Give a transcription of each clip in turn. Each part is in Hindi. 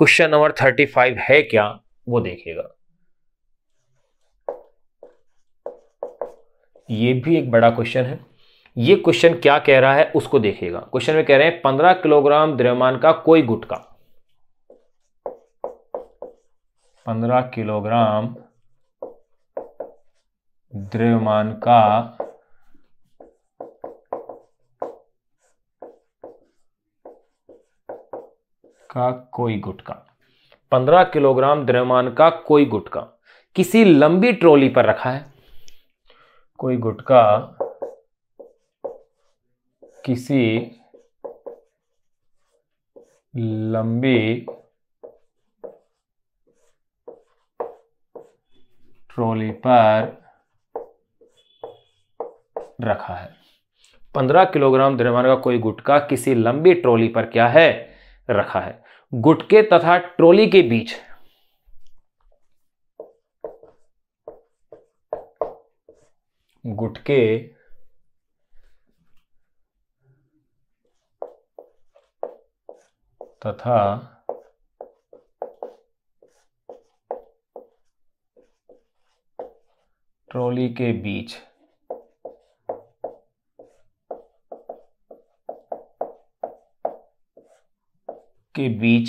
क्वेश्चन नंबर 35 है क्या वो देखिएगा। ये भी एक बड़ा क्वेश्चन है। ये क्वेश्चन क्या कह रहा है उसको देखिएगा। क्वेश्चन में कह रहे हैं 15 किलोग्राम द्रव्यमान का कोई गुटका, 15 किलोग्राम द्रव्यमान का कोई गुटका, 15 किलोग्राम द्रव्यमान का कोई गुटका किसी लंबी ट्रॉली पर रखा है। कोई गुटका किसी लंबी ट्रॉली पर रखा है। 15 किलोग्राम द्रव्यमान का कोई गुटका किसी लंबी ट्रॉली पर क्या है, रखा है। गुटके तथा ट्रॉली के बीच गुटके तथा ट्रॉली के बीच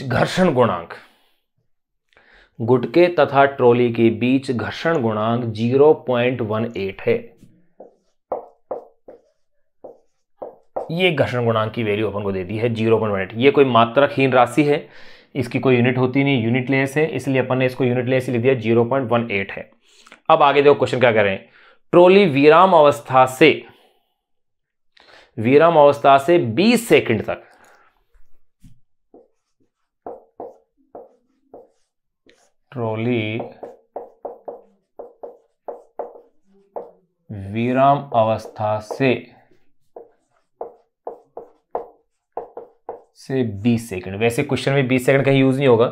घर्षण गुणांक, गुटके तथा ट्रॉली के बीच घर्षण गुणांक 0.18 है। ये घर्षण गुणांक की वैल्यू अपन को दे दी है 0.18। ये कोई मात्रकहीन राशि है, इसकी कोई यूनिट होती नहीं, यूनिटलेस है, इसलिए अपन ने इसको यूनिटलेस ही लिख दिया, 0.18 है। अब आगे देखो क्वेश्चन क्या कर रहे हैं। ट्रॉली विराम अवस्था से 20 सेकंड तक ट्रॉली विराम अवस्था से 20 सेकंड, वैसे क्वेश्चन में 20 सेकंड का यूज नहीं होगा।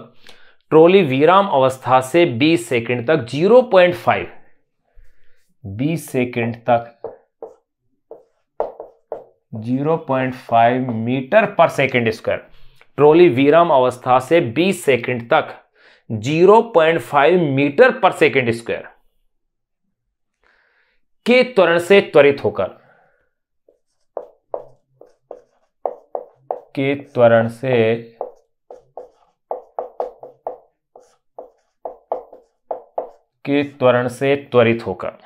ट्रॉली विराम अवस्था से 20 सेकंड तक 0.5 20 सेकंड तक 0.5 मीटर पर सेकंड स्क्वायर। ट्रॉली विराम अवस्था से 20 सेकंड तक 0.5 मीटर पर सेकंड स्क्वायर के त्वरण से त्वरित होकर त्वरित होकर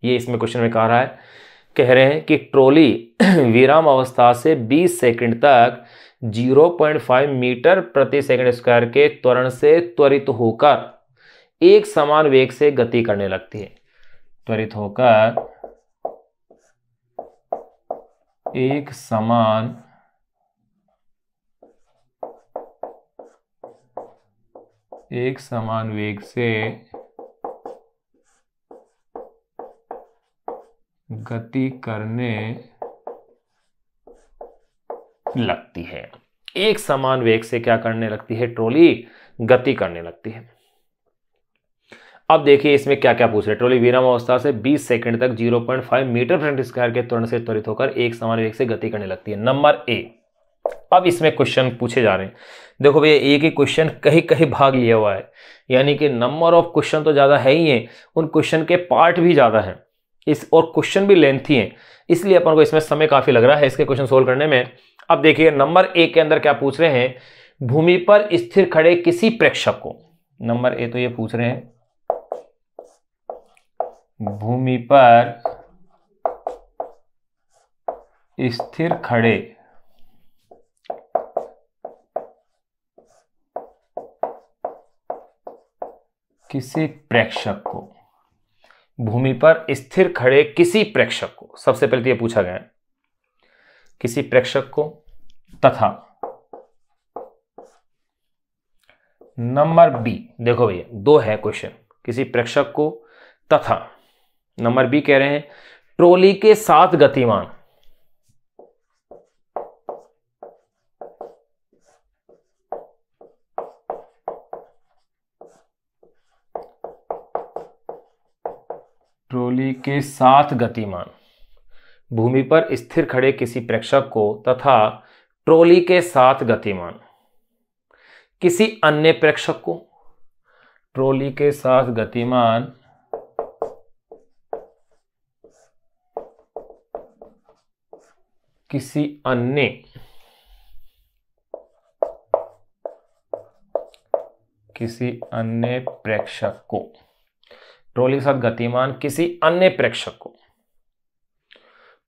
ये इसमें क्वेश्चन में कह रहा है, कह रहे हैं कि ट्रॉली विराम अवस्था से 20 सेकंड तक 0.5 मीटर प्रति सेकंड स्क्वायर के त्वरण से त्वरित होकर एक समान वेग से गति करने लगती है। त्वरित होकर एक समान वेग से गति करने लगती है। एक समान वेग से क्या करने लगती है, ट्रॉली गति करने लगती है। अब देखिए इसमें क्या क्या पूछ रहे हैं। ट्रॉली विराम अवस्था से 20 सेकंड तक 0.5 मीटर प्रति स्क्वायर के त्वरण से त्वरित होकर एक समान वेग से गति करने लगती है। Number A. अब इसमें क्वेश्चन पूछे जा रहे हैं। देखो भैया एक ही क्वेश्चन कहीं कहीं भाग लिया हुआ है, यानी कि नंबर ऑफ क्वेश्चन तो ज्यादा है ही है, उन क्वेश्चन के पार्ट भी ज्यादा हैं और क्वेश्चन भी लेंथी हैं, इसलिए अपन को इसमें समय काफी लग रहा है इसके क्वेश्चन सोल्व करने में। अब देखिए नंबर ए के अंदर क्या पूछ रहे हैं, भूमि पर स्थिर खड़े किसी प्रेक्षक को। नंबर ए तो ये पूछ रहे हैं भूमि पर स्थिर खड़े किसी प्रेक्षक को, भूमि पर स्थिर खड़े किसी प्रेक्षक को, सबसे पहले तो यह पूछा गया है किसी प्रेक्षक को, तथा नंबर बी। देखो भैया दो है क्वेश्चन, किसी प्रेक्षक को तथा नंबर बी कह रहे हैं ट्रॉली के साथ गतिमान, ट्रॉली के साथ गतिमान, भूमि पर स्थिर खड़े किसी प्रेक्षक को तथा ट्रॉली के साथ गतिमान किसी अन्य प्रेक्षक को, ट्रॉली के साथ गतिमान किसी अन्य प्रेक्षक को, ट्रॉली के साथ गतिमान किसी अन्य प्रेक्षक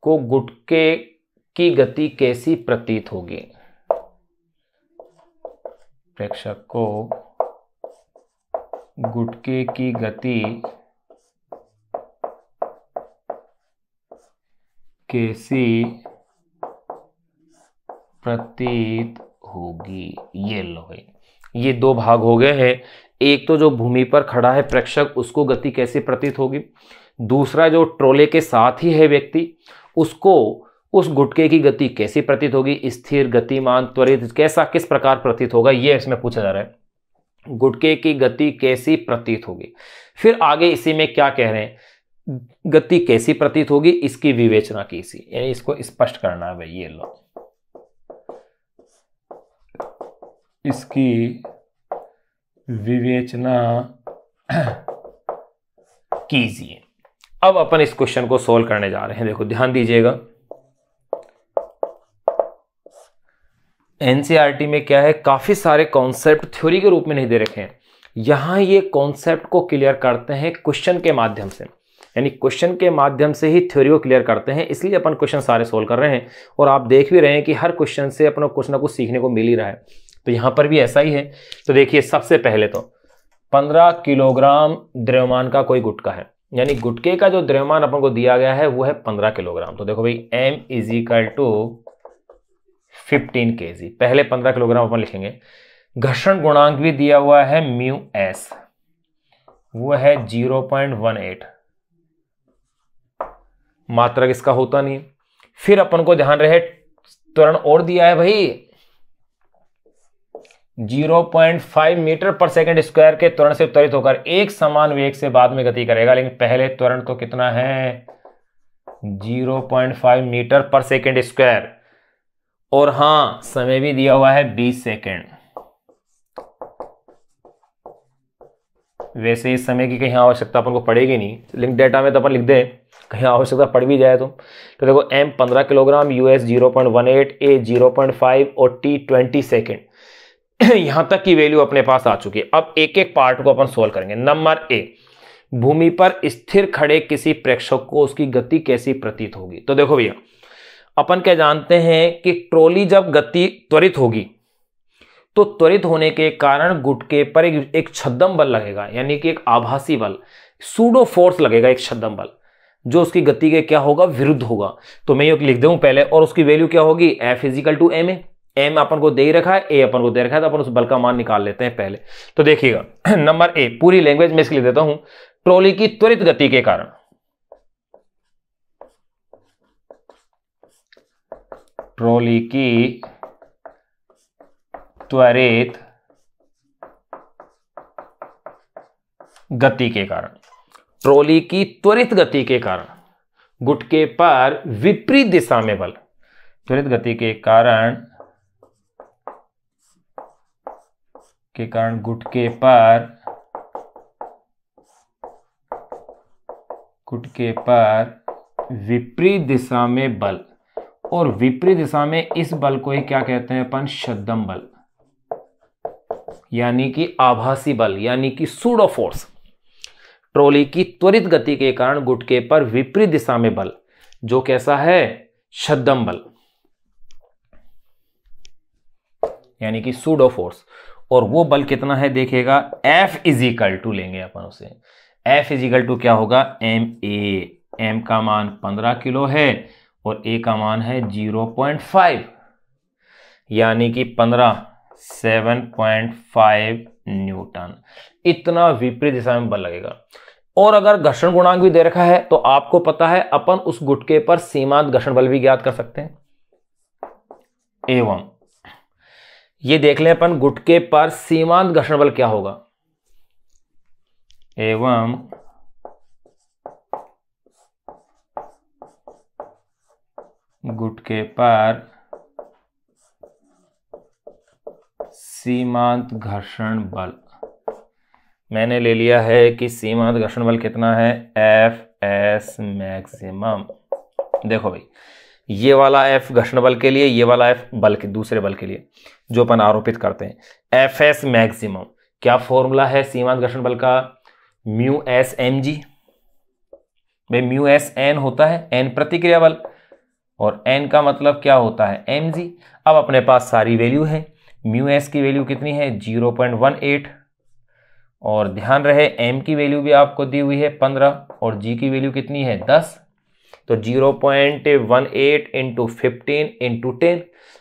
को गुटके की गति कैसी प्रतीत होगी। प्रेक्षक को गुटके की गति कैसी प्रतीत होगी। ये लो भाई, ये दो भाग हो गए हैं। एक तो जो भूमि पर खड़ा है प्रेक्षक, उसको गति कैसी प्रतीत होगी। दूसरा जो ट्रोले के साथ ही है व्यक्ति, उसको उस गुटके की गति कैसी प्रतीत होगी। स्थिर, गतिमान, त्वरित, कैसा, किस प्रकार प्रतीत होगा, ये इसमें पूछा जा रहा है। गुटके की गति कैसी प्रतीत होगी। फिर आगे इसी में क्या कह रहे हैं, गति कैसी प्रतीत होगी, इसकी विवेचना कीजिए, यानी इसको स्पष्ट करना है भाई। ये लो, इसकी विवेचना कीजिए। अब अपन इस क्वेश्चन को सोल्व करने जा रहे हैं। देखो ध्यान दीजिएगा, एनसीईआरटी में क्या है, काफी सारे कॉन्सेप्ट थ्योरी के रूप में नहीं दे रखे हैं। यहां ये कॉन्सेप्ट को क्लियर करते हैं क्वेश्चन के माध्यम से, यानी क्वेश्चन के माध्यम से ही थ्योरी को क्लियर करते हैं। इसलिए अपन क्वेश्चन सारे सोल्व कर रहे हैं और आप देख भी रहे हैं कि हर क्वेश्चन से अपना कुछ ना कुछ सीखने को मिल ही रहा है। तो यहां पर भी ऐसा ही है। तो देखिए, सबसे पहले तो 15 किलोग्राम द्रव्यमान का कोई गुटका है, यानी गुटके का जो द्रव्यमान अपन को दिया गया है वो है 15 किलोग्राम। तो देखो भाई, m = 15 kg। पहले 15 किलोग्राम अपन लिखेंगे। घर्षण गुणांक भी दिया हुआ है μs, वो है 0.18। मात्रक इसका होता नहीं। फिर अपन को ध्यान रहे, त्वरण और दिया है भाई, 0.5 मीटर पर सेकंड स्क्वायर के त्वरण से त्वरित होकर एक समान वेग से बाद में गति करेगा। लेकिन पहले त्वरण तो कितना है, 0.5 मीटर पर सेकंड स्क्वायर, और हां समय भी दिया हुआ है 20 सेकंड। वैसे इस समय की कहीं आवश्यकता अपन को पड़ेगी नहीं, लिंक डेटा में तो अपन लिख दे, कहीं आवश्यकता पड़ भी जाए तो देखो, m 15 किलोग्राम, US 0.18, A 0.5 और T 20 सेकेंड। यहां तक की वैल्यू अपने पास आ चुकी है। अब एक एक पार्ट को अपन सोल्व करेंगे। नंबर ए, भूमि पर स्थिर खड़े किसी प्रेक्षक को उसकी गति कैसी प्रतीत होगी। तो देखो भैया, अपन क्या जानते हैं कि ट्रॉली जब गति त्वरित होगी तो त्वरित होने के कारण गुटके पर एक छद्म बल लगेगा, यानी कि एक आभासी बल, सूडो फोर्स लगेगा, एक छद्म बल, जो उसकी गति के क्या होगा, विरुद्ध होगा। तो मैं ये लिख दूं पहले, और उसकी वैल्यू क्या होगी, F = ma। m अपन को दे ही रखा है, a अपन को दे रखा है, तो अपन उस बल का मान निकाल लेते हैं पहले। तो देखिएगा, नंबर ए, पूरी लैंग्वेज में इसके लिख देता हूं, ट्रॉली की त्वरित गति के कारण, ट्रॉली की त्वरित गति के कारण, ट्रॉली की त्वरित गति के कारण गुटके पर विपरीत दिशा में बल, त्वरित गति के कारण गुटके पर विपरीत दिशा में बल, और विपरीत दिशा में इस बल को ही क्या कहते हैं अपन, छद्म बल, यानी कि आभासी बल, यानी कि सूडो फोर्स। ट्रॉली की त्वरित गति के कारण गुटके पर विपरीत दिशा में बल, जो कैसा है, छद्म बल, यानी कि सूडो फोर्स। और वो बल कितना है देखिएगा, F = लेंगे अपन उसे, F = क्या होगा, ma। m का मान 15 किलो है और a का मान है 0.5, यानी कि 7.5 न्यूटन। इतना विपरीत दिशा में बल लगेगा। और अगर घर्षण गुणांक भी दे रखा है तो आपको पता है अपन उस गुटके पर सीमांत घर्षण बल भी ज्ञात कर सकते हैं। एवं ये देख लें अपन, गुटके पर सीमांत घर्षण बल क्या होगा, एवं गुटके पर सीमांत घर्षण बल, मैंने ले लिया है कि सीमांत घर्षण बल कितना है, एफ एस मैक्सिमम। देखो भाई, ये वाला एफ घर्षण बल के लिए, ये वाला एफ बल के दूसरे बल के लिए जो अपन आरोपित करते हैं, एफ एस मैक्सिमम। क्या फॉर्मूला है सीमांत घर्षण बल का, म्यू एस एम जी। भाई म्यू एस एन होता है, एन प्रतिक्रिया बल, और एन का मतलब क्या होता है, एम जी। अब अपने पास सारी वैल्यू है, म्यू एस की वैल्यू कितनी है 0.18, और ध्यान रहे एम की वैल्यू भी आपको दी हुई है 15, और जी की वैल्यू कितनी है 10। तो 0.18 इंटू 15 इंटू 10,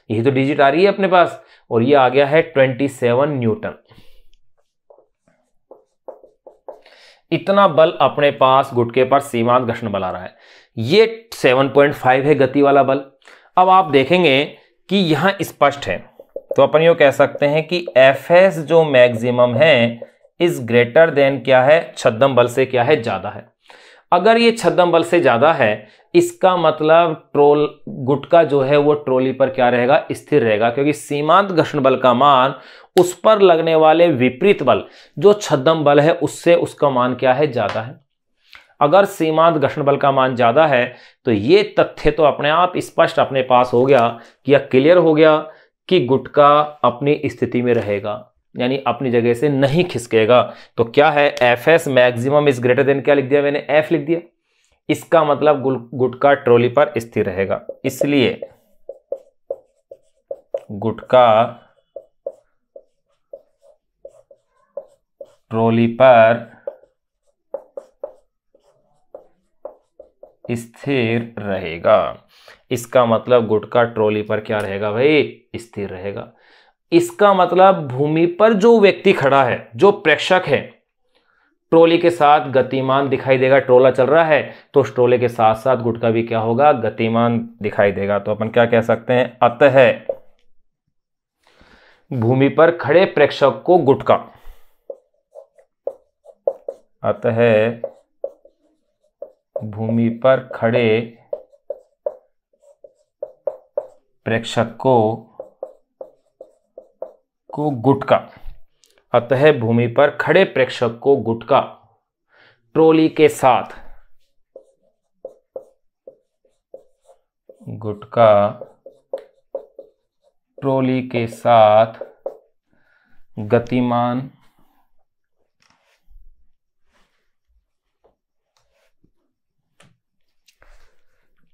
यही तो डिजिट आ रही है अपने पास, और ये आ गया है 27 न्यूटन। इतना बल अपने पास गुटके पर सीमांत घर्षण बल आ रहा है। ये 7.5 है गति वाला बल। अब आप देखेंगे कि यहां स्पष्ट है, तो अपन यो कह सकते हैं कि एफ एस जो मैक्सिमम है इज ग्रेटर देन क्या है, छद्म बल से क्या है, ज्यादा है। अगर ये छद्म बल से ज्यादा है, इसका मतलब गुटका जो है वो ट्रॉली पर क्या रहेगा, स्थिर रहेगा, क्योंकि सीमांत घर्षण बल का मान उस पर लगने वाले विपरीत बल जो छद्म बल है उससे उसका मान क्या है, ज्यादा है। अगर सीमांत घर्षण बल का मान ज्यादा है तो ये तथ्य तो अपने आप स्पष्ट अपने पास हो गया कि यह क्लियर हो गया कि गुटका अपनी स्थिति में रहेगा, यानी अपनी जगह से नहीं खिसकेगा। तो क्या है, F S maximum is greater than, क्या लिख दिया मैंने, एफ लिख दिया। इसका मतलब गुटका ट्रॉली पर स्थिर रहेगा, इसलिए गुटका ट्रॉली पर स्थिर रहेगा। इसका मतलब गुटका ट्रॉली पर क्या रहेगा भाई, स्थिर रहेगा। इसका मतलब भूमि पर जो व्यक्ति खड़ा है, जो प्रेक्षक है, ट्रॉली के साथ गतिमान दिखाई देगा। ट्रोला चल रहा है तो उस ट्रोले के साथ साथ गुटका भी क्या होगा, गतिमान दिखाई देगा। तो अपन क्या कह सकते हैं, अतः भूमि पर खड़े प्रेक्षक को गुटका, अतः भूमि पर खड़े प्रेक्षक को गुटका, अतः भूमि पर खड़े प्रेक्षक को गुटका ट्रॉली के साथ, गुटका ट्रॉली के साथ गतिमान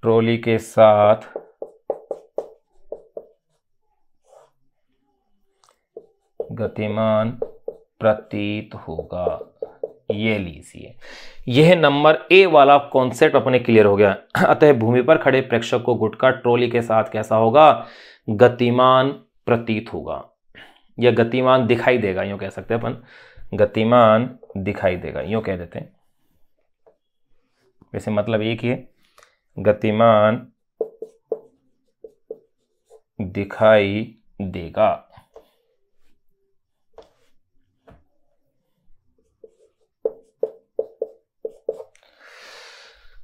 ट्रॉली के साथ गतिमान प्रतीत होगा। ये लीजिए, यह नंबर ए वाला कॉन्सेप्ट अपने क्लियर हो गया। अतः भूमि पर खड़े प्रेक्षक को गुटका ट्रॉली के साथ कैसा होगा, गतिमान प्रतीत होगा, या गतिमान दिखाई देगा, यूं कह सकते हैं अपन, गतिमान दिखाई देगा, यूं कह देते हैं। वैसे मतलब एक ही है, गतिमान दिखाई देगा।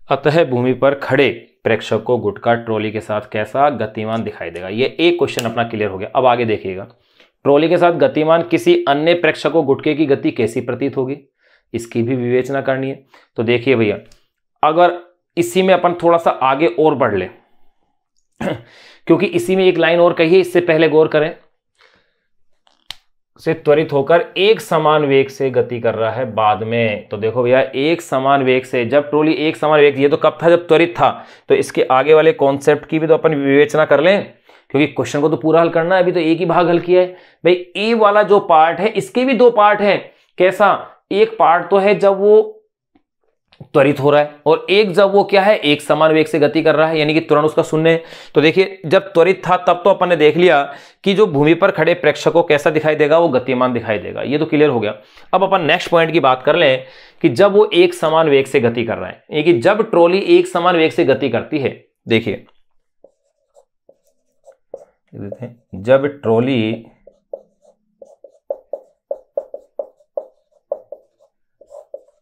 अतः भूमि पर खड़े प्रेक्षक को गुटका ट्रॉली के साथ कैसा, गतिमान दिखाई देगा। ये एक क्वेश्चन अपना क्लियर हो गया। अब आगे देखिएगा, ट्रॉली के साथ गतिमान किसी अन्य प्रेक्षक को गुटके की गति कैसी प्रतीत होगी, इसकी भी विवेचना करनी है। तो देखिए भैया, अगर इसी में अपन थोड़ा सा आगे और बढ़ ले क्योंकि इसी में एक लाइन और कही है, इससे पहले गौर करें, से त्वरित होकर एक समान वेग से गति कर रहा है बाद में। तो देखो भैया, एक समान वेग से, जब ट्रॉली एक समान वेग, ये तो कब था, जब त्वरित था। तो इसके आगे वाले कॉन्सेप्ट की भी तो अपन विवेचना कर लें, क्योंकि क्वेश्चन को तो पूरा हल करना है, अभी तो एक ही भाग हल किया है। भाई ए वाला जो पार्ट है, इसके भी दो पार्ट है। कैसा, एक पार्ट तो है जब वो त्वरित हो रहा है, और एक जब वो क्या है, एक समान वेग से गति कर रहा है, यानी कि तुरंत उसका शून्य है। तो देखिए, जब त्वरित था तब तो अपन ने देख लिया कि जो भूमि पर खड़े प्रेक्षक को कैसा दिखाई देगा, वो गतिमान दिखाई देगा, ये तो क्लियर हो गया। अब अपन नेक्स्ट पॉइंट की बात कर लें कि जब वो एक समान वेग से गति कर रहा है, यानी कि जब ट्रॉली एक समान वेग से गति करती है। देखिए, जब ट्रॉली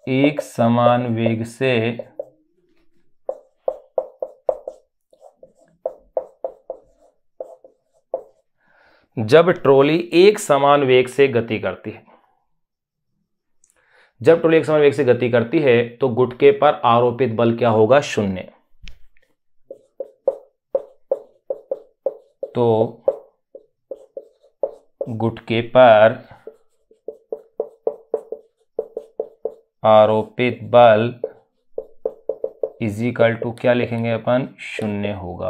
एक समान वेग से जब ट्रॉली एक समान वेग से गति करती है, जब ट्रॉली एक समान वेग से गति करती है तो गुटके पर आरोपित बल क्या होगा? शून्य। तो गुटके पर आरोपित बल इजिकल टू क्या लिखेंगे अपन? शून्य होगा।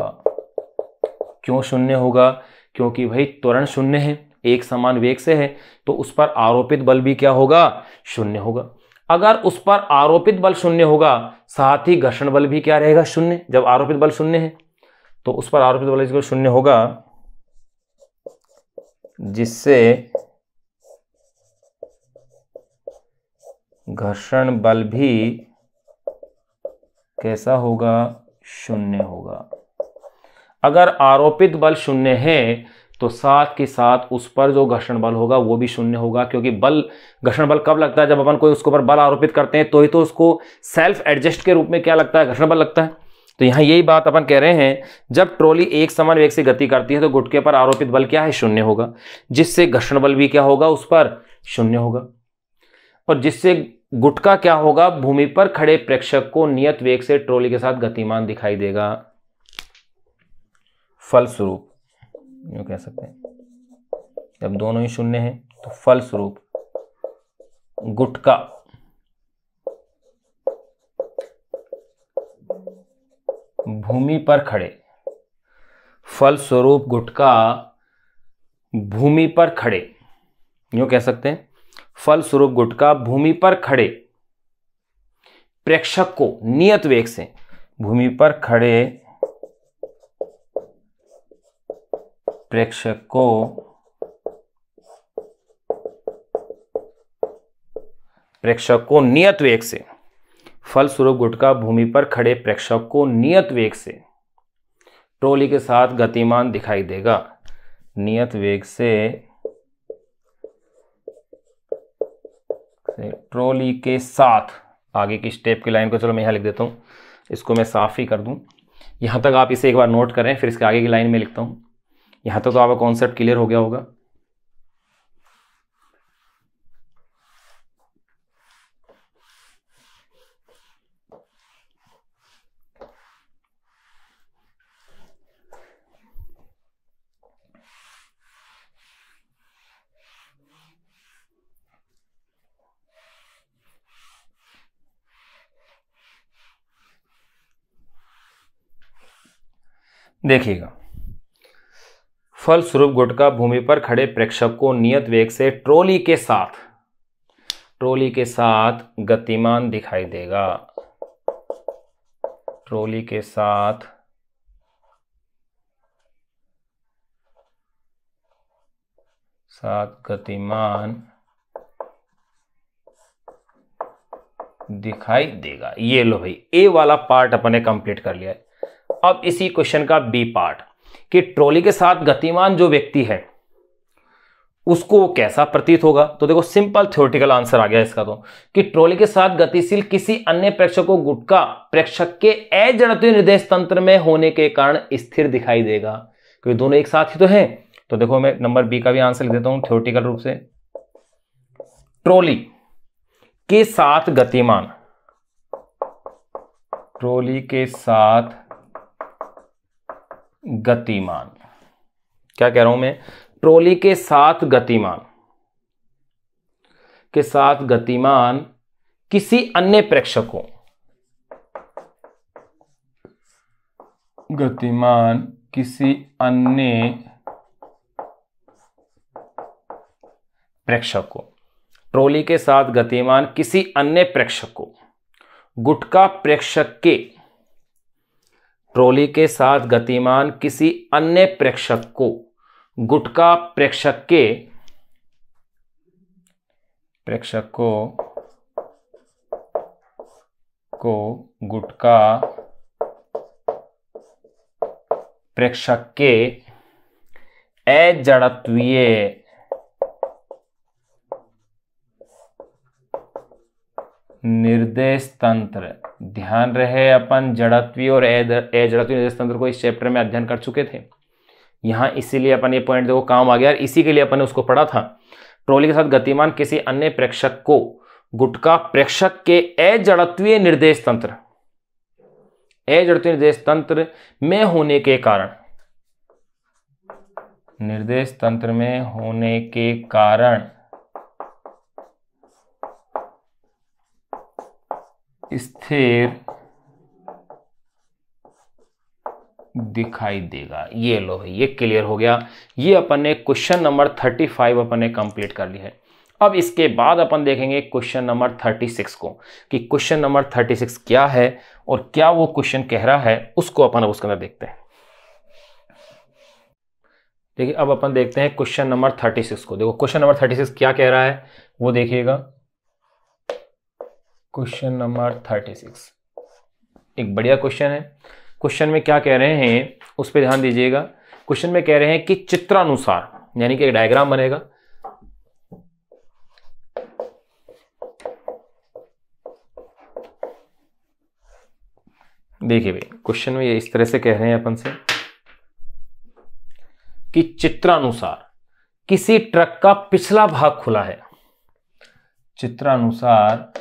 क्यों शून्य होगा? क्योंकि भाई त्वरण शून्य है, एक समान वेग से है, तो उस पर आरोपित बल भी क्या होगा? शून्य होगा। अगर उस पर आरोपित बल शून्य होगा, साथ ही घर्षण बल भी क्या रहेगा? शून्य। जब आरोपित बल शून्य है तो उस पर आरोपित बल शून्य होगा, जिससे घर्षण बल भी कैसा होगा? शून्य होगा। अगर आरोपित बल शून्य है तो साथ के साथ उस पर जो घर्षण बल होगा वो भी शून्य होगा, क्योंकि बल, घर्षण बल कब लगता है? जब अपन कोई उसके ऊपर बल आरोपित करते हैं तो ही तो उसको सेल्फ एडजस्ट के रूप में क्या लगता है? घर्षण बल लगता है। तो यहाँ यही बात अपन कह रहे हैं, जब ट्रॉली एक समान वेग से गति करती है तो गुटके पर आरोपित बल क्या है? शून्य होगा, जिससे घर्षण बल भी क्या होगा? उस पर शून्य होगा, और जिससे गुटका क्या होगा? भूमि पर खड़े प्रेक्षक को नियत वेग से ट्रॉली के साथ गतिमान दिखाई देगा। फलस्वरूप यूं कह सकते हैं, जब दोनों ही शून्य हैं तो फलस्वरूप गुटका भूमि पर खड़े, फलस्वरूप गुटका भूमि पर खड़े, यूं कह सकते हैं, फलस्वरूप गुटका भूमि पर खड़े प्रेक्षक को नियत वेग से, भूमि पर खड़े प्रेक्षक को नियत वेग से, फलस्वरूप गुटका भूमि पर खड़े प्रेक्षक को नियत वेग से ट्रॉली के साथ गतिमान दिखाई देगा। नियत वेग से ट्रॉली के साथ, आगे की स्टेप की लाइन को चलो मैं यहां लिख देता हूं, इसको मैं साफ ही कर दूं। यहां तक आप इसे एक बार नोट करें, फिर इसके आगे की लाइन में लिखता हूं। यहां तक तो आपका कॉन्सेप्ट क्लियर हो गया होगा। देखिएगा, फलस्वरूप गुटका भूमि पर खड़े प्रेक्षक को नियत वेग से ट्रॉली के साथ गतिमान दिखाई देगा। ट्रॉली के साथ गतिमान दिखाई देगा। ये लो भाई, ए वाला पार्ट अपने कंप्लीट कर लिया है। अब इसी क्वेश्चन का बी पार्ट, कि ट्रॉली के साथ गतिमान जो व्यक्ति है उसको कैसा प्रतीत होगा। तो देखो, सिंपल थ्योरेटिकल आंसर आ गया इसका, तो कि ट्रॉली के साथ गतिशील किसी अन्य प्रेक्षक को गुटका प्रेक्षक के अजड़त्वीय निर्देश तंत्र में होने के कारण स्थिर दिखाई देगा, क्योंकि दोनों एक साथ ही तो हैं। तो देखो, मैं नंबर बी का भी आंसर लिख देता हूं थ्योरेटिकल रूप से। ट्रॉली के साथ गतिमान, ट्रॉली के साथ गतिमान, क्या कह रहा हूं मैं? ट्रॉली के साथ गतिमान किसी अन्य प्रेक्षक को, गतिमान किसी अन्य प्रेक्षक को, ट्रॉली के साथ गतिमान किसी अन्य प्रेक्षक को गुटका प्रेक्षक के, ट्रॉली के साथ गतिमान किसी अन्य प्रेक्षक को गुटका प्रेक्षक के, गुटका प्रेक्षक के अजड़त्वीय निर्देश तंत्र, ध्यान रहे अपन जड़त्वीय और अजड़त्वीय निर्देश तंत्र को इस चैप्टर में अध्ययन कर चुके थे। यहां इसीलिए अपन ये पॉइंट देखो काम आ गया, इसी के लिए अपन ने उसको पढ़ा था। ट्रॉली के साथ गतिमान किसी अन्य प्रेक्षक को गुटका प्रेक्षक के अजड़त्वीय निर्देश तंत्र में होने के कारण, निर्देश तंत्र में होने के कारण स्थिर दिखाई देगा। ये लो भाई, ये क्लियर हो गया। ये अपन ने क्वेश्चन नंबर 35 अपन ने कंप्लीट कर लिया है। अब इसके बाद अपन देखेंगे क्वेश्चन नंबर 36 को, कि क्वेश्चन नंबर 36 क्या है और क्या वो क्वेश्चन कह रहा है, उसको अपन अब उसके अंदर देखते हैं। देखिए अब अपन देखते हैं क्वेश्चन नंबर 36 को। देखो क्वेश्चन नंबर 36 क्या कह रहा है वो देखिएगा। क्वेश्चन नंबर 36 एक बढ़िया क्वेश्चन है। क्वेश्चन में क्या कह रहे हैं उस पर ध्यान दीजिएगा। क्वेश्चन में कह रहे हैं कि चित्रानुसार, यानी कि एक डायग्राम बनेगा, देखिए भाई क्वेश्चन में ये इस तरह से कह रहे हैं अपन से कि चित्रानुसार किसी ट्रक का पिछला भाग खुला है। चित्रानुसार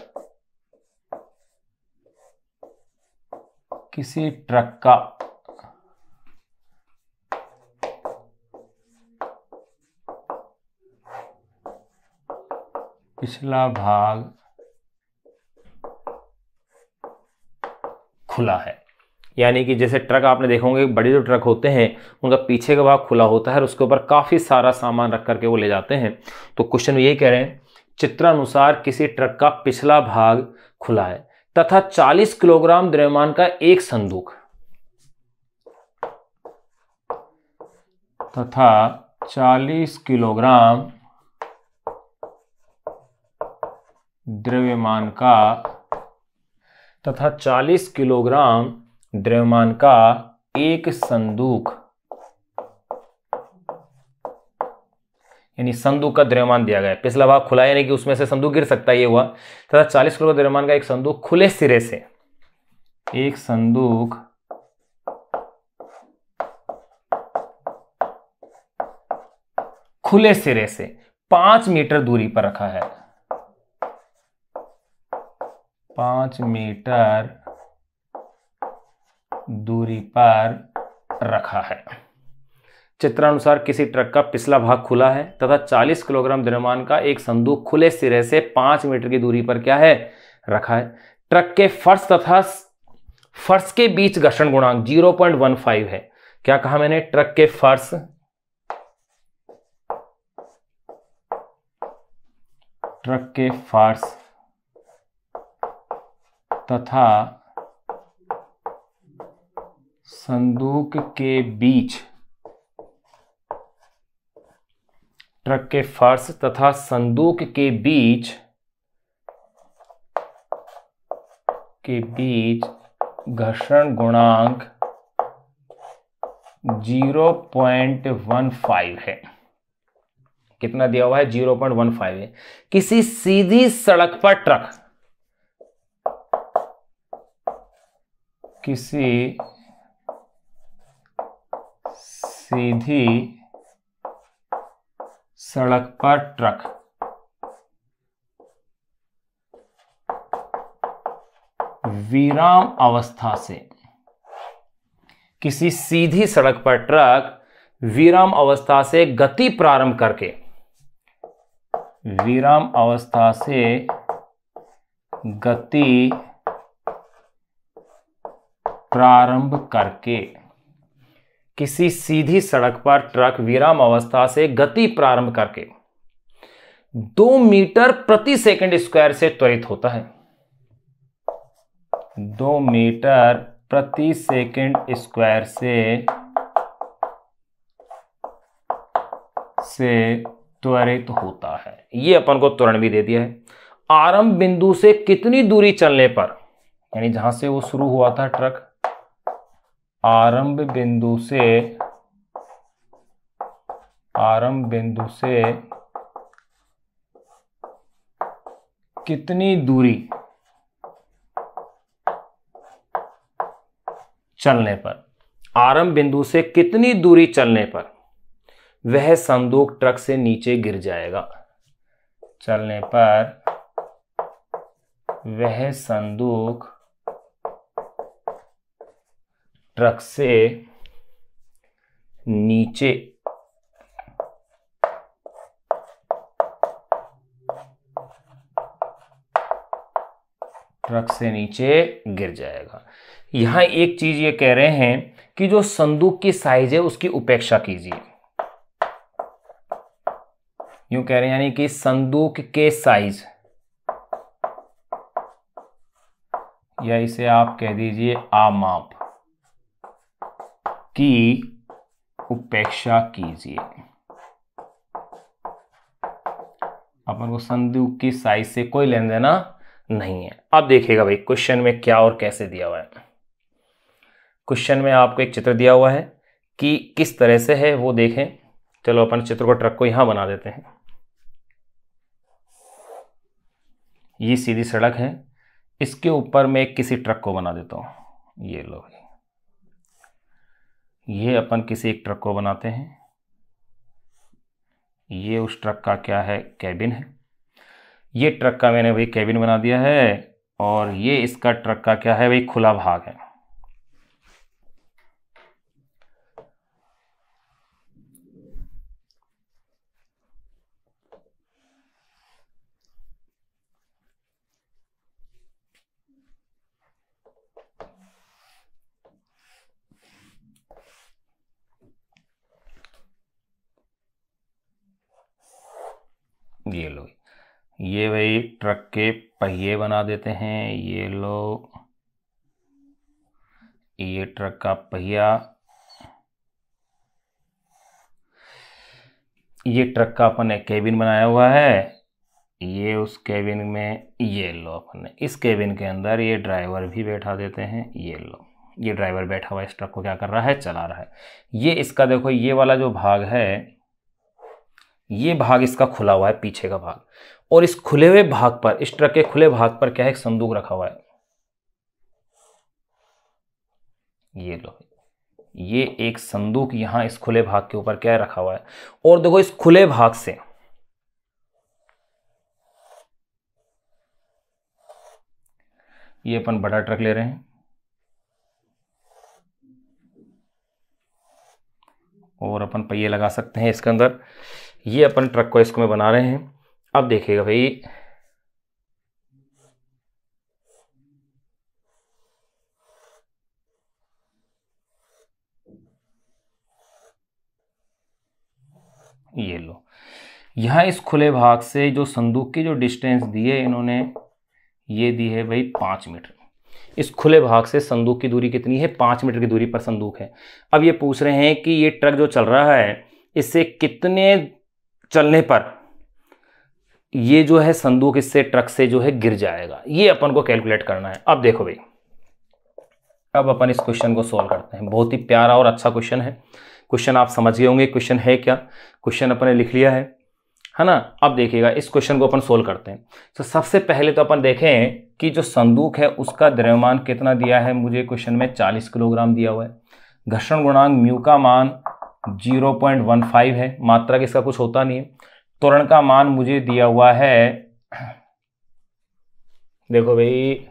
किसी ट्रक का पिछला भाग खुला है। यानी कि जैसे ट्रक आपने देखोगे, बड़े जो ट्रक होते हैं उनका पीछे का भाग खुला होता है और उसके ऊपर काफी सारा सामान रख करके वो ले जाते हैं। तो क्वेश्चन में यही कह रहे हैं, चित्रानुसार किसी ट्रक का पिछला भाग खुला है तथा 40 किलोग्राम द्रव्यमान का एक संदूक, तथा 40 किलोग्राम द्रव्यमान का तथा 40 किलोग्राम द्रव्यमान का एक संदूक, यानी संदूक का द्रव्यमान दिया गया है। पिछला भाग खुला है यानी कि उसमें से संदूक गिर सकता है, ये हुआ। तथा 40 किलो द्रव्यमान का एक संदूक खुले सिरे से, एक संदूक खुले सिरे से 5 मीटर दूरी पर रखा है। 5 मीटर दूरी पर रखा है। चित्रानुसार किसी ट्रक का पिछला भाग खुला है तथा 40 किलोग्राम द्रव्यमान का एक संदूक खुले सिरे से 5 मीटर की दूरी पर क्या है, रखा है। ट्रक के फर्श तथा फर्श के बीच घर्षण गुणांक 0.15 है। क्या कहा मैंने? ट्रक के फर्श तथा संदूक के बीच, ट्रक के फर्श तथा संदूक के बीच घर्षण गुणांक 0.15 है। कितना दिया हुआ है? 0.15 है। किसी सीधी सड़क पर ट्रक, किसी सीधी सड़क पर ट्रक विराम अवस्था से, किसी सीधी सड़क पर ट्रक विराम अवस्था से गति प्रारंभ करके, विराम अवस्था से गति प्रारंभ करके, किसी सीधी सड़क पर ट्रक विराम अवस्था से गति प्रारंभ करके 2 मीटर प्रति सेकंड स्क्वायर से त्वरित होता है। 2 मीटर प्रति सेकंड स्क्वायर से त्वरित होता है। ये अपन को त्वरण भी दे दिया है। आरंभ बिंदु से कितनी दूरी चलने पर, यानी जहां से वो शुरू हुआ था ट्रक, आरंभ बिंदु से कितनी दूरी चलने पर आरंभ बिंदु से कितनी दूरी चलने पर वह संदूक ट्रक से नीचे गिर जाएगा। चलने पर वह संदूक ट्रक से नीचे गिर जाएगा। यहां एक चीज ये कह रहे हैं कि जो संदूक की साइज है उसकी उपेक्षा कीजिए। यूं कह रहे हैं यानी कि संदूक के साइज, या इसे आप कह दीजिए आमाप की उपेक्षा कीजिए। अपन को संदूक की साइज से कोई लेन देना नहीं है। अब देखिएगा भाई क्वेश्चन में क्या और कैसे दिया हुआ है। क्वेश्चन में आपको एक चित्र दिया हुआ है कि किस तरह से है वो देखें। चलो अपन चित्र को, ट्रक को यहां बना देते हैं। ये सीधी सड़क है, इसके ऊपर मैं किसी ट्रक को बना देता हूं। ये लो भाई, ये अपन किसी एक ट्रक को बनाते हैं। ये उस ट्रक का क्या है, कैबिन है। ये ट्रक का मैंने भाई कैबिन बना दिया है, और ये इसका ट्रक का क्या है भाई, खुला भाग है। ये लो, ये भाई ट्रक के पहिए बना देते हैं। ये लो, ये ट्रक का पहिया, ये ट्रक का अपन ने कैबिन बनाया हुआ है। ये उस कैबिन में, ये लो अपन ने इस कैबिन के अंदर ये ड्राइवर भी बैठा देते हैं। ये लो, ये ड्राइवर बैठा हुआ इस ट्रक को क्या कर रहा है, चला रहा है। ये इसका देखो, ये वाला जो भाग है, ये भाग इसका खुला हुआ है, पीछे का भाग। और इस खुले हुए भाग पर, इस ट्रक के खुले भाग पर क्या है, एक संदूक रखा हुआ है। ये लो, ये एक संदूक यहां इस खुले भाग के ऊपर क्या है, रखा हुआ है। और देखो इस खुले भाग से ये अपन बड़ा ट्रक ले रहे हैं, और अपन पहिए लगा सकते हैं इसके अंदर। ये अपन ट्रक को इसको में बना रहे हैं। अब देखिएगा भाई, ये लो, यहां इस खुले भाग से जो संदूक की जो डिस्टेंस दी है इन्होंने, ये दी है भाई 5 मीटर। इस खुले भाग से संदूक की दूरी कितनी है, 5 मीटर की दूरी पर संदूक है। अब ये पूछ रहे हैं कि ये ट्रक जो चल रहा है, इससे कितने चलने पर ये जो है संदूक इससे, ट्रक से जो है गिर जाएगा। ये अपन को कैलकुलेट करना है। अब देखो भाई, अब अपन इस क्वेश्चन को सॉल्व करते हैं। बहुत ही प्यारा और अच्छा क्वेश्चन है। क्वेश्चन आप समझ गए होंगे क्वेश्चन है क्या। क्वेश्चन अपन ने लिख लिया है ना। अब देखिएगा इस क्वेश्चन को अपन सोल्व करते हैं। तो सबसे पहले तो अपन देखें कि जो संदूक है उसका द्रव्यमान कितना दिया है मुझे, क्वेश्चन में 40 किलोग्राम दिया हुआ है। घर्षण गुणांक म्यू का मान 0.15 है, मात्रक इसका कुछ होता नहीं है। त्वरण का मान मुझे दिया हुआ है, देखो भाई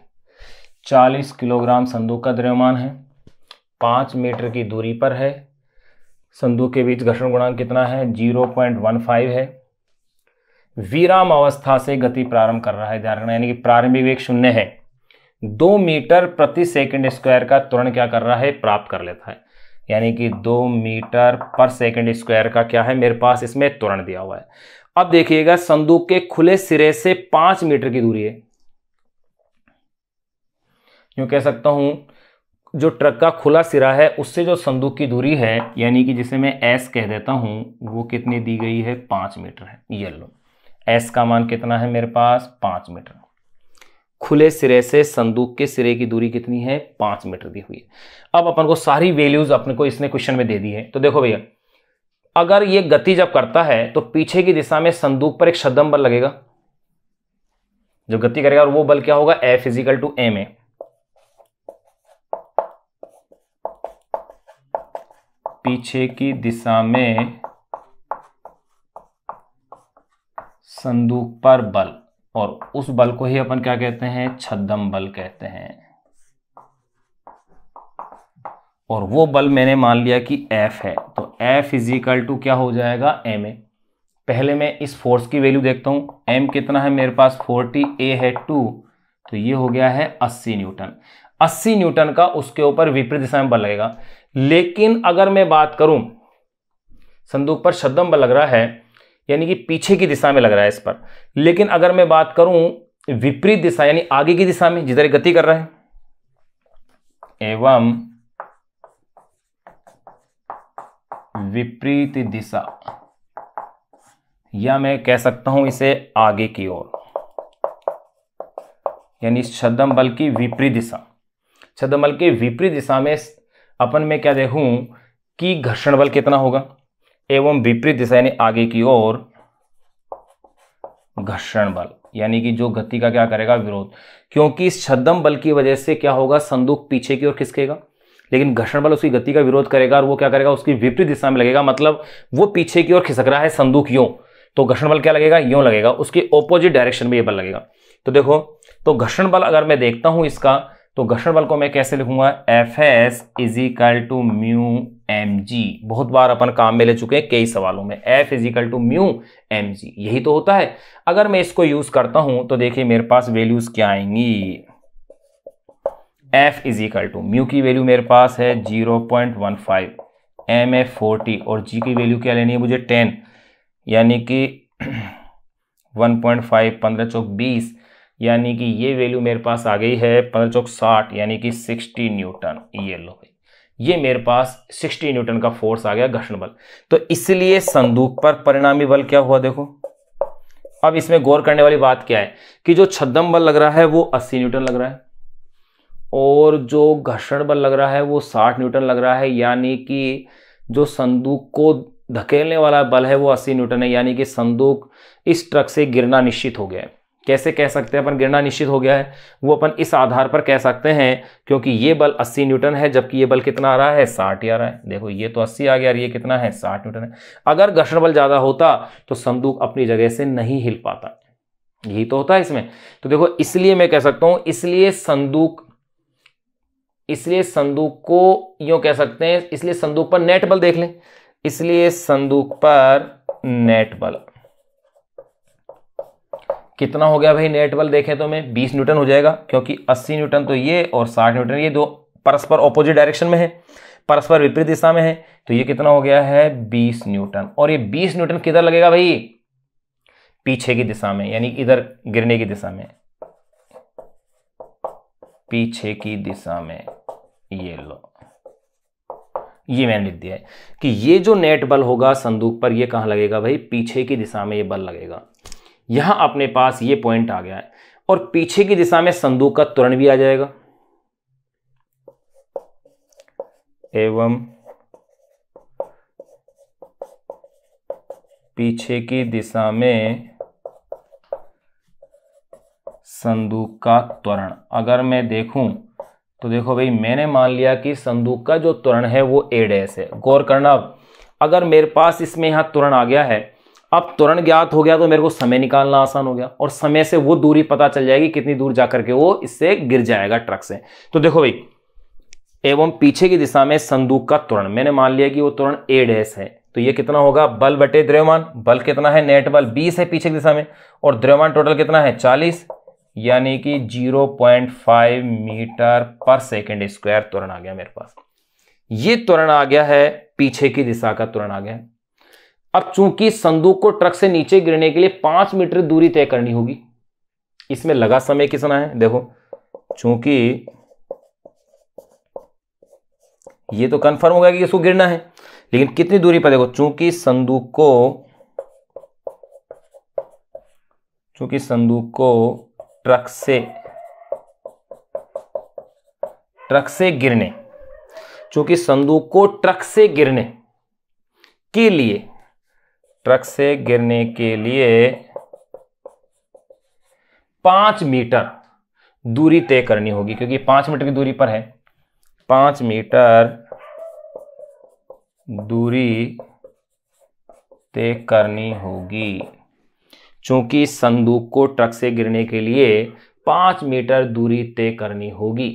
40 किलोग्राम संदूक का द्रव्यमान है, 5 मीटर की दूरी पर है। संदूक के बीच घर्षण गुणांक कितना है, 0.15 है। विराम अवस्था से गति प्रारंभ कर रहा है, ध्यान रखना, यानी कि प्रारंभिक वेग 0 है। 2 मीटर प्रति सेकंड स्क्वायर का त्वरण क्या कर रहा है, प्राप्त कर लेता है। यानी कि 2 मीटर पर सेकंड स्क्वायर का क्या है मेरे पास इसमें त्वरण दिया हुआ है। अब देखिएगा संदूक के खुले सिरे से 5 मीटर की दूरी है। यूं कह सकता हूं, जो ट्रक का खुला सिरा है उससे जो संदूक की दूरी है, यानी कि जिसे मैं एस कह देता हूं, वो कितनी दी गई है, 5 मीटर है। ये लो, एस का मान कितना है मेरे पास, 5 मीटर। खुले सिरे से संदूक के सिरे की दूरी कितनी है, 5 मीटर दी हुई है। अब अपन को सारी वैल्यूज अपने को इसने क्वेश्चन में दे दी है। तो देखो भैया, अगर ये गति जब करता है तो पीछे की दिशा में संदूक पर एक छद्म बल लगेगा जो गति करेगा, और वो बल क्या होगा, F = ma। पीछे की दिशा में संदूक पर बल, और उस बल को ही अपन क्या कहते हैं, छद्म बल कहते हैं। और वो बल मैंने मान लिया कि F है, तो F इजिकल टू क्या हो जाएगा, ma। पहले मैं इस फोर्स की वैल्यू देखता हूं, m कितना है मेरे पास 40, a है 2, तो ये हो गया है 80 न्यूटन। 80 न्यूटन का उसके ऊपर विपरीत दिशा में बल लगेगा। लेकिन अगर मैं बात करूं, संदूक पर छद्म बल लग रहा है, यानी कि पीछे की दिशा में लग रहा है इस पर, लेकिन अगर मैं बात करूं विपरीत दिशा यानी आगे की दिशा में, जिधर गति कर रहा है, एवं विपरीत दिशा, या मैं कह सकता हूं इसे आगे की ओर, यानी छद्म बल की विपरीत दिशा। छद्म बल के विपरीत दिशा में अपन में क्या देखूं कि घर्षण बल कितना होगा, एवं विपरीत दिशा यानी आगे की ओर घर्षण बल, यानी कि जो गति का क्या करेगा, विरोध। क्योंकि इस छद्म बल की वजह से क्या होगा, संदूक पीछे की ओर खिसकेगा, लेकिन घर्षण बल उसकी गति का विरोध करेगा और वो क्या करेगा, उसकी विपरीत दिशा में लगेगा। मतलब वो पीछे की ओर खिसक रहा है संदूक यूं, तो घर्षण बल क्या लगेगा, यूं लगेगा, उसके ऑपोजिट डायरेक्शन में ये बल लगेगा। तो देखो, तो घर्षण बल अगर मैं देखता हूं इसका, तो घर्षण बल को मैं कैसे लिखूंगा, Fs is equal to mu mg। बहुत बार अपन काम में ले चुके हैं कई सवालों में, F is equal to mu mg, यही तो होता है। अगर मैं इसको यूज करता हूं तो देखिए मेरे पास वैल्यूज क्या आएंगी, F इजिकल टू म्यू की वैल्यू मेरे पास है 0.15, m है 40 और g की वैल्यू क्या लेनी है मुझे 10, यानी कि 1.5, 15 चौक 20, यानी कि ये वैल्यू मेरे पास आ गई है 15 चौक 60, यानी कि 60 न्यूटन। ये लो भाई, ये मेरे पास 60 न्यूटन का फोर्स आ गया घर्षण बल। तो इसलिए संदूक पर परिणामी बल क्या हुआ, देखो। अब इसमें गौर करने वाली बात क्या है कि जो छद्म बल लग रहा है वो 80 न्यूटन लग रहा है, और जो घर्षण बल लग रहा है वो 60 न्यूटन लग रहा है, यानी कि जो संदूक को धकेलने वाला बल है वो 80 न्यूटन है, यानी कि संदूक इस ट्रक से गिरना निश्चित हो गया है। कैसे कह सकते हैं अपन गिरना निश्चित हो गया है, वो अपन इस आधार पर कह सकते हैं क्योंकि ये बल 80 न्यूटन है, जबकि ये बल कितना आ रहा है, 60 आ रहा है। देखो ये तो 80 आ गया और ये कितना है, 60 न्यूटन है। अगर घर्षण बल ज्यादा होता तो संदूक अपनी जगह से नहीं हिल पाता, यही तो होता है इसमें। तो देखो, इसलिए मैं कह सकता हूं, इसलिए संदूक को यूं कह सकते हैं, इसलिए संदूक पर नेट बल देख लें, इसलिए संदूक पर नेट बल कितना हो गया भाई, नेट बल देखें तो मैं 20 न्यूटन हो जाएगा, क्योंकि 80 न्यूटन तो ये और 60 न्यूटन ये दो परस्पर ऑपोजिट डायरेक्शन में है, परस्पर विपरीत दिशा में है, तो ये कितना हो गया है 20 न्यूटन। और ये 20 न्यूटन किधर लगेगा भाई, पीछे की दिशा में, यानी इधर गिरने की दिशा में, पीछे की दिशा में। ये लो, ये मैंने लिख दिया है कि ये जो नेट बल होगा संदूक पर, ये कहां लगेगा भाई, पीछे की दिशा में ये बल लगेगा। यहां अपने पास ये पॉइंट आ गया है, और पीछे की दिशा में संदूक का त्वरण भी आ जाएगा, एवं पीछे की दिशा में संदूक का त्वरण। अगर मैं देखूं तो देखो भाई, मैंने मान लिया कि संदूक का जो त्वरण है वो a डैश है। गौर करना, अगर मेरे पास इसमें यहां त्वरण आ गया है, अब त्वरण ज्ञात हो गया तो मेरे को समय निकालना आसान हो गया, और समय से वो दूरी पता चल जाएगी कितनी दूर जाकर के वो इससे गिर जाएगा ट्रक से। तो देखो भाई, एवं पीछे की दिशा में संदूक का त्वरण, मैंने मान लिया कि वो त्वरण a डैश है, तो ये कितना होगा, बल बटे द्रव्यमान। बल कितना है, नेट बल 20 है पीछे की दिशा में, और द्रव्यमान टोटल कितना है 40, यानी कि 0.5 मीटर पर सेकेंड स्क्वायर त्वरण आ गया मेरे पास। ये त्वरण आ गया है, पीछे की दिशा का त्वरण आ गया है। अब चूंकि संदूक को ट्रक से नीचे गिरने के लिए 5 मीटर दूरी तय करनी होगी, इसमें लगा समय कितना है, देखो, चूंकि ये तो कंफर्म हो गया कि इसको गिरना है, लेकिन कितनी दूरी पर, देखो, चूंकि संदूक को ट्रक से गिरने, चूंकि संदूक को ट्रक से गिरने के लिए 5 मीटर दूरी तय करनी होगी, क्योंकि 5 मीटर की दूरी पर है, 5 मीटर दूरी तय करनी होगी। चूंकि संदूक को ट्रक से गिरने के लिए 5 मीटर दूरी तय करनी होगी,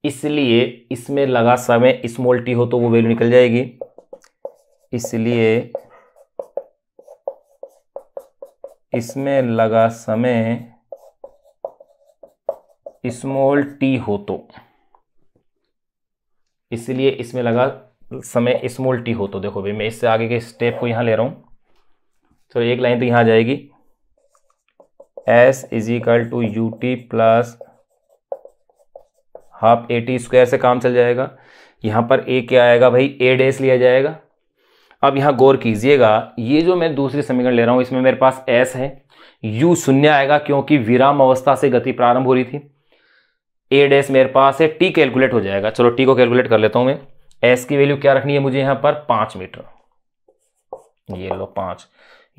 इसलिए इसमें लगा समय स्मॉल टी हो तो वो वैल्यू निकल जाएगी। इसलिए इसमें लगा समय स्मॉल टी हो तो, इसलिए इसमें लगा समय स्मॉल टी हो तो, देखो भाई मैं इससे आगे के स्टेप को यहां ले रहा हूं। तो एक लाइन तो यहां आ जाएगी, S is equal to u t plus half a t square से काम चल जाएगा। यहां पर ए क्या आएगा भाई, ए डैश लिया जाएगा। अब यहां गौर कीजिएगा, ये जो मैं दूसरी समीकरण ले रहा हूं इसमें मेरे पास S है, U शून्य आएगा क्योंकि विराम अवस्था से गति प्रारंभ हो रही थी। ए डैश मेरे पास है, टी कैलकुलेट हो जाएगा। चलो टी को कैलकुलेट कर लेता हूं मैं। S की वैल्यू क्या रखनी है मुझे यहां पर 5 मीटर, ये लो 5।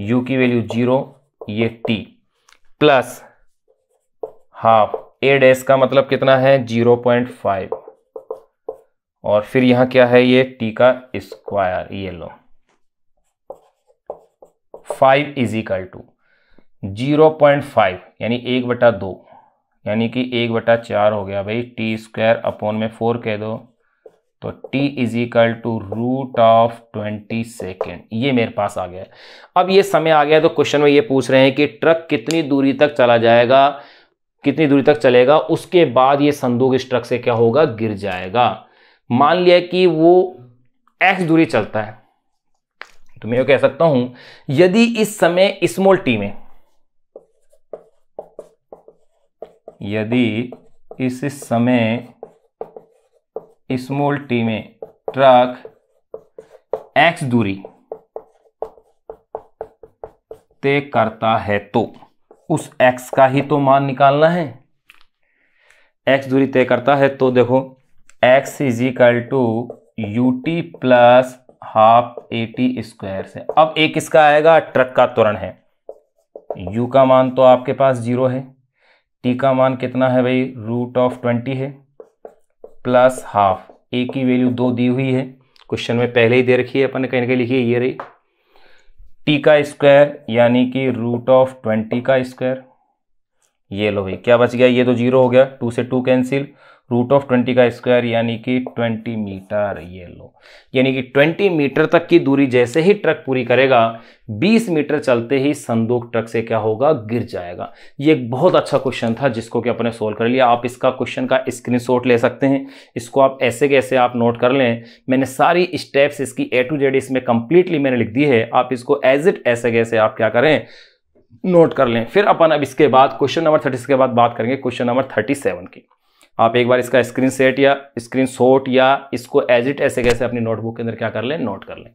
U की वैल्यू 0, ये T प्लस हाफ ए डैश का मतलब कितना है 0.5, और फिर यहां क्या है ये T का स्क्वायर, ये लो 5 इज इक्वल टू 0.5 यानी 1/2 यानी कि 1/4 हो गया भाई। टी स्क्वायर अपॉन में 4 कह दो तो t is equal to √20 second, ये मेरे पास आ गया है। अब ये समय आ गया तो क्वेश्चन में ये पूछ रहे हैं कि ट्रक कितनी दूरी तक चला जाएगा, कितनी दूरी तक चलेगा, उसके बाद ये संदूक इस ट्रक से क्या होगा, गिर जाएगा। मान लिया कि वो x दूरी चलता है तो मैं ये कह सकता हूं यदि इस समय स्मॉल टी में, यदि इस समय स्मॉल टी में ट्रक x दूरी तय करता है तो उस x का ही तो मान निकालना है। x दूरी तय करता है तो देखो x is equal to u t plus half a t square से। अब एक किसका आएगा, ट्रक का त्वरण है। u का मान तो आपके पास 0 है, t का मान कितना है भाई √20 है, प्लस हाफ ए की वैल्यू 2 दी हुई है, क्वेश्चन में पहले ही दे रखी है, अपन ने कहीं ना कहीं लिखी है, ये रही। टी का स्क्वायर यानी कि √20 का स्क्वायर, ये लो भाई क्या बच गया, ये तो 0 हो गया, 2 से 2 कैंसिल, √20 का स्क्वायर यानी कि 20 मीटर, ये लो। यानी कि 20 मीटर तक की दूरी जैसे ही ट्रक पूरी करेगा 20 मीटर चलते ही संदूक ट्रक से क्या होगा, गिर जाएगा। ये एक बहुत अच्छा क्वेश्चन था जिसको कि अपने सोल्व कर लिया। आप इसका क्वेश्चन का स्क्रीनशॉट ले सकते हैं, इसको आप ऐसे कैसे आप नोट कर लें। मैंने सारी स्टेप्स इसकी A to Z इसमें कंप्लीटली मैंने लिख दी है, आप इसको एज इट ऐसे कैसे आप क्या करें, नोट कर लें। फिर अपन अब इसके बाद क्वेश्चन नंबर 36 के बाद बात करेंगे क्वेश्चन नंबर 37 की। आप एक बार इसका स्क्रीनशॉट या इसको एज इट ऐसे कैसे अपनी नोटबुक के अंदर क्या कर लें, नोट कर लें।